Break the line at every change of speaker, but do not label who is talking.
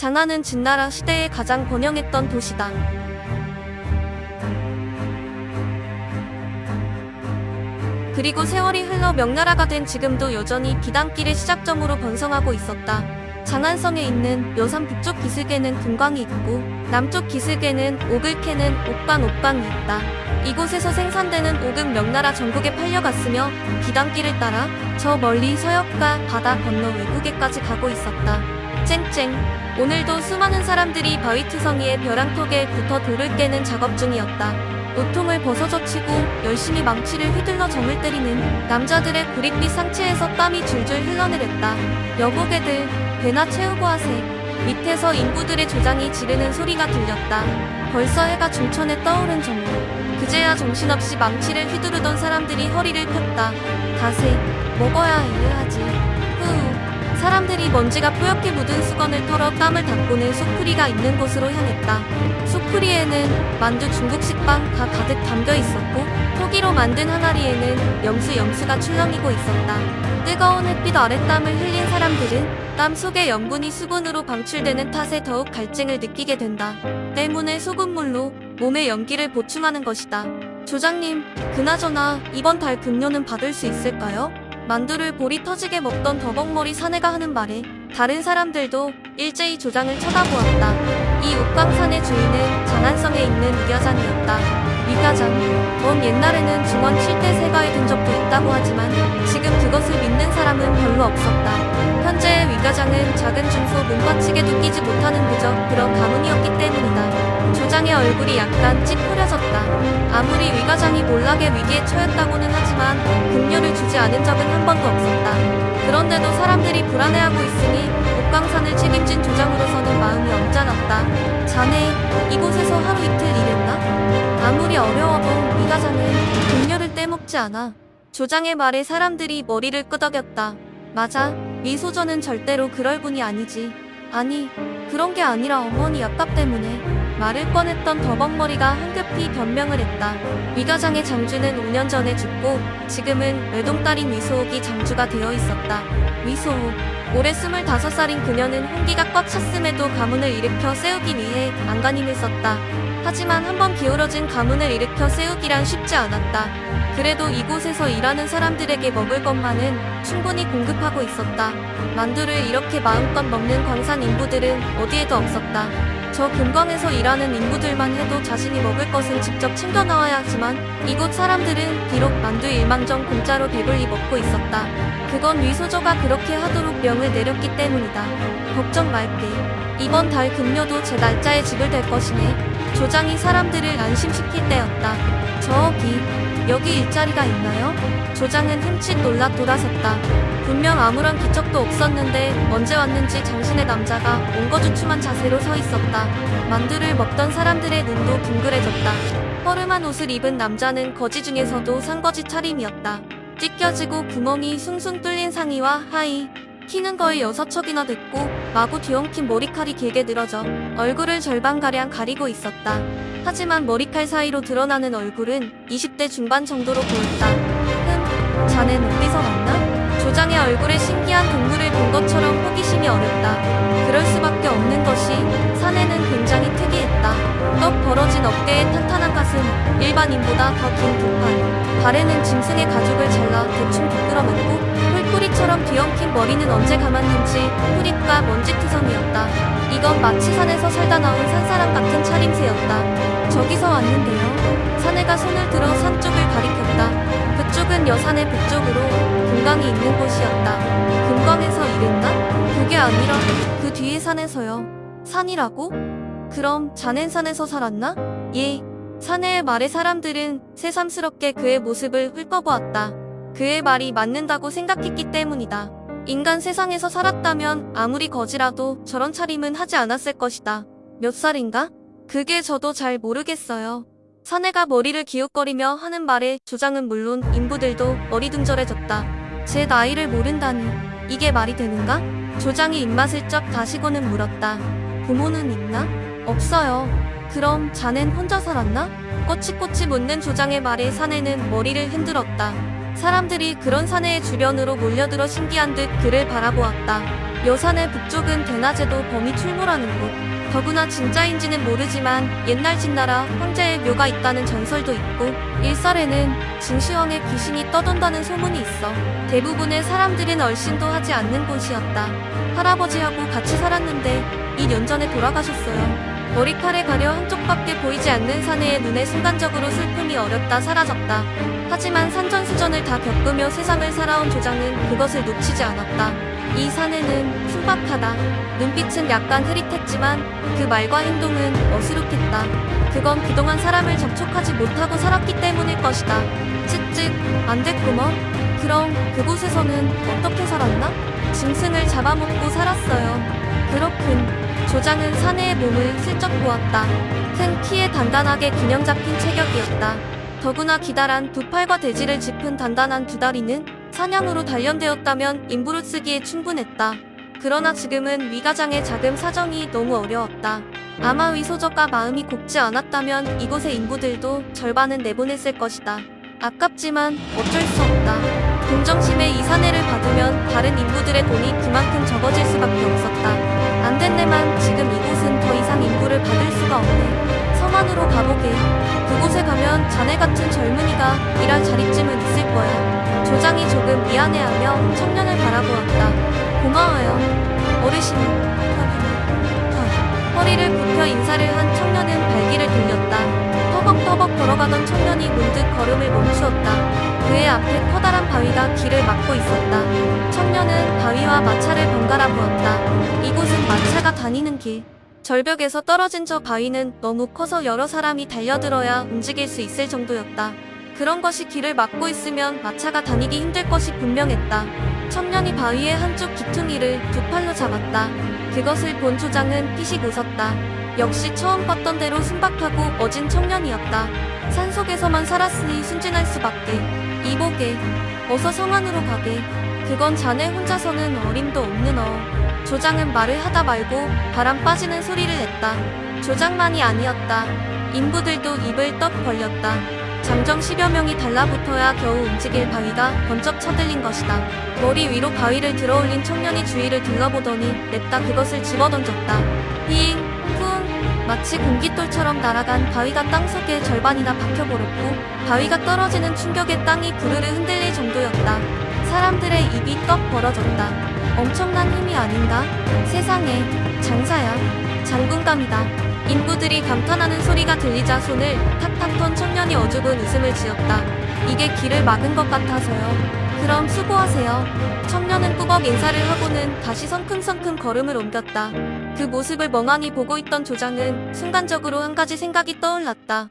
장안은 진나라 시대에 가장 번영했던 도시다. 그리고 세월이 흘러 명나라가 된 지금도 여전히 비단길의 시작점으로 번성하고 있었다. 장안성에 있는 여산 북쪽 기슭에는 금광이 있고 남쪽 기슭에는 옥을 캐는 옥광이 있다. 이곳에서 생산되는 옥은 명나라 전국에 팔려갔으며 비단길을 따라 저 멀리 서역과 바다 건너 외국에까지 가고 있었다. 쨍쨍. 오늘도 수많은 사람들이 바위투성이의 벼랑턱에 붙어 돌을 깨는 작업 중이었다. 옷통을 벗어젖히고 열심히 망치를 휘둘러 정을 때리는 남자들의 구릿빛 상체에서 땀이 줄줄 흘러내렸다. 여보게들, 배나 채우고 하세. 밑에서 인부들의 조장이 지르는 소리가 들렸다. 벌써 해가 중천에 떠오른 정도. 그제야 정신없이 망치를 휘두르던 사람들이 허리를 폈다. 가세, 먹어야 해야지. 후후. 사람들이 먼지가 뿌옇게 묻은 수건을 털어 땀을 닦고는 숲풀이가 있는 곳으로 향했다. 숲풀이에는 만두 중국식빵가 가득 담겨 있었고 토기로 만든 항아리에는 염수가 출렁이고 있었다. 뜨거운 햇빛 아래 땀을 흘린 사람들은 땀 속의 염분이 수분으로 방출되는 탓에 더욱 갈증을 느끼게 된다. 때문에 소금물로 몸의 연기를 보충하는 것이다. 조장님, 그나저나 이번 달 급료는 받을 수 있을까요? 만두를 볼이 터지게 먹던 더벅머리 사내가 하는 말에 다른 사람들도 일제히 조장을 쳐다보았다. 이 옥광산의 주인은 장안성에 있는 위가장이었다. 위가장. 먼 옛날에는 중원 7대 세가에 든 적도 있다고 하지만 지금 그것을 믿는 사람은 별로 없었다. 현재의 위가장은 작은 중소 문과측에도 끼지 못하는 그저 그런 가문이었기 때문이다. 조장의 얼굴이 약간 찌푸려졌다. 아무리 위가장이 몰락의 위기에 처했다고는 하지만 급료를 주지 않은 적은 한 번도 없었다. 그런데도 사람들이 불안해하고 있으니 옥광산을 책임진 조장으로서는 마음이 언짢았다. 자네, 이곳에서 하루 이틀 일했나? 아무리 어려워도 위가장은 급료를 떼먹지 않아. 조장의 말에 사람들이 머리를 끄덕였다. 맞아, 위소저는 절대로 그럴 분이 아니지. 아니, 그런 게 아니라 어머니 약값 때문에. 말을 꺼냈던 더벅머리가 황급히 변명을 했다. 위가장의 장주는 5년 전에 죽고 지금은 외동딸인 위소옥이 장주가 되어 있었다. 위소옥. 올해 25살인 그녀는 홍기가 꽉 찼음에도 가문을 일으켜 세우기 위해 안간힘을 썼다. 하지만 한번 기울어진 가문을 일으켜 세우기란 쉽지 않았다. 그래도 이곳에서 일하는 사람들에게 먹을 것만은 충분히 공급하고 있었다. 만두를 이렇게 마음껏 먹는 광산 인부들은 어디에도 없었다. 저 금광에서 일하는 인부들만 해도 자신이 먹을 것은 직접 챙겨 나와야 하지만 이곳 사람들은 비록 만두 일망정 공짜로 배불리 먹고 있었다. 그건 위소저가 그렇게 하도록 명을 내렸기 때문이다. 걱정 말게. 이번 달 급료도 제 날짜에 지불될 것이네. 조장이 사람들을 안심시킬 때였다. 저기, 여기 일자리가 있나요? 조장은 흠칫 놀라 돌아섰다. 분명 아무런 기척도 없었는데 언제 왔는지 장신의 남자가 옹거주춤한 자세로 서 있었다. 만두를 먹던 사람들의 눈도 둥그레졌다. 허름한 옷을 입은 남자는 거지 중에서도 상거지 차림이었다. 찢겨지고 구멍이 숭숭 뚫린 상의와 하의, 키는 거의 6척이나 됐고 마구 뒤엉킨 머리칼이 길게 늘어져 얼굴을 절반가량 가리고 있었다. 하지만 머리칼 사이로 드러나는 얼굴은 20대 중반 정도로 보였다. 자넨 어디서 왔나? 조장의 얼굴에 신기한 동물을 본 것처럼 호기심이 어렸다. 그럴 수밖에 없는 것이 사내는 굉장히 특이했다. 떡 벌어진 어깨에 탄탄한 가슴, 일반인보다 더 긴 등팔, 발에는 짐승의 가죽을 잘라 대충 부끄러먹고 뿔뿌리처럼 뒤엉킨 머리는 언제 감았는지 뿌릿과 먼지투성이었다. 이건 마치 산에서 살다 나온 산사람 같은 차림새였다. 저기서 왔는데요. 사내가 손을 들어 산 쪽을 가리켰다. 그쪽은 여산의 북쪽으로 금광이 있는 곳이었다. 금광에서 일했나? 그게 아니라 그 뒤에 산에서요. 산이라고? 그럼 자넨 산에서 살았나? 예. 사내의 말에 사람들은 새삼스럽게 그의 모습을 훑어보았다. 그의 말이 맞는다고 생각했기 때문이다. 인간 세상에서 살았다면 아무리 거지라도 저런 차림은 하지 않았을 것이다. 몇 살인가? 그게 저도 잘 모르겠어요. 사내가 머리를 기웃거리며 하는 말에 조장은 물론 인부들도 어리둥절해졌다. 제 나이를 모른다니 이게 말이 되는가? 조장이 입맛을 쩍 다시고는 물었다. 부모는 있나? 없어요. 그럼 자넨 혼자 살았나? 꼬치꼬치 묻는 조장의 말에 사내는 머리를 흔들었다. 사람들이 그런 사내의 주변으로 몰려들어 신기한 듯 그를 바라보았다. 여산의 북쪽은 대낮에도 범이 출몰하는 곳. 더구나 진짜인지는 모르지만 옛날 진나라 황제의 묘가 있다는 전설도 있고 일설에는 진시황의 귀신이 떠돈다는 소문이 있어 대부분의 사람들은 얼씬도 하지 않는 곳이었다. 할아버지하고 같이 살았는데 2년 전에 돌아가셨어요. 머리칼에 가려 한쪽밖에 보이지 않는 사내의 눈에 순간적으로 슬픔이 어렵다 사라졌다. 하지만 산전수전을 다 겪으며 세상을 살아온 조장은 그것을 놓치지 않았다. 이 사내는 순박하다. 눈빛은 약간 흐릿했지만 그 말과 행동은 어수룩했다. 그건 그동안 사람을 접촉하지 못하고 살았기 때문일 것이다. 쯧쯧, 안 됐구먼. 그럼 그곳에서는 어떻게 살았나? 짐승을 잡아먹고 살았어요. 그렇군. 조장은 사내의 몸을 슬쩍 보았다. 큰 키에 단단하게 균형 잡힌 체격이었다. 더구나 기다란 두 팔과 대지를 짚은 단단한 두 다리는 사냥으로 단련되었다면 임무로 쓰기에 충분했다. 그러나 지금은 위가장의 자금 사정이 너무 어려웠다. 아마 위소적과 마음이 곱지 않았다면 이곳의 인부들도 절반은 내보냈을 것이다. 아깝지만 어쩔 수 없다. 동정심에 이 사내를 받으면 다른 인부들의 돈이 그만큼 적어질 수밖에 없었다. 안 됐네만 지금 이곳은 더 이상 인부를 받을 수가 없네. 성안으로 가보게. 그곳에 가면 자네 같은 젊은이가 일할 자리쯤은 있을 거야. 조장이 조금 미안해하며 청년을 바라보았다. 고마워요. 어르신. 허리를 굽혀 인사를 한 청년은 발길을 돌렸다. 터벅터벅 걸어가던 청년이 문득 걸음을 멈추었다. 그의 앞에 커다란 바위가 길을 막고 있었다. 청년은 바위와 마차를 번갈아 보았다. 이곳은 마차가 다니는 길. 절벽에서 떨어진 저 바위는 너무 커서 여러 사람이 달려들어야 움직일 수 있을 정도였다. 그런 것이 길을 막고 있으면 마차가 다니기 힘들 것이 분명했다. 청년이 바위의 한쪽 귀퉁이를 두 팔로 잡았다. 그것을 본 조장은 피식 웃었다. 역시 처음 봤던 대로 순박하고 어진 청년이었다. 산속에서만 살았으니 순진할 수밖에. 이보게. 어서 성안으로 가게. 그건 자네 혼자서는 어림도 없는 조장은 말을 하다 말고 바람 빠지는 소리를 냈다. 조장만이 아니었다. 인부들도 입을 떡 벌렸다. 장정 10여 명이 달라붙어야 겨우 움직일 바위가 번쩍 쳐들린 것이다. 머리 위로 바위를 들어올린 청년이 주위를 둘러보더니 냅다 그것을 집어던졌다. 힝, 쿵, 마치 공깃돌처럼 날아간 바위가 땅속에 절반이나 박혀버렸고 바위가 떨어지는 충격에 땅이 부르르 흔들릴 정도였다. 사람들의 입이 떡 벌어졌다. 엄청난 힘이 아닌가? 세상에, 장사야. 장군감이다. 인부들이 감탄하는 소리가 들리자 손을 탁탁 턴 청년이 어죽은 웃음을 지었다. 이게 길을 막은 것 같아서요. 그럼 수고하세요. 청년은 꾸벅 인사를 하고는 다시 성큼성큼 걸음을 옮겼다. 그 모습을 멍하니 보고 있던 조장은 순간적으로 한 가지 생각이 떠올랐다.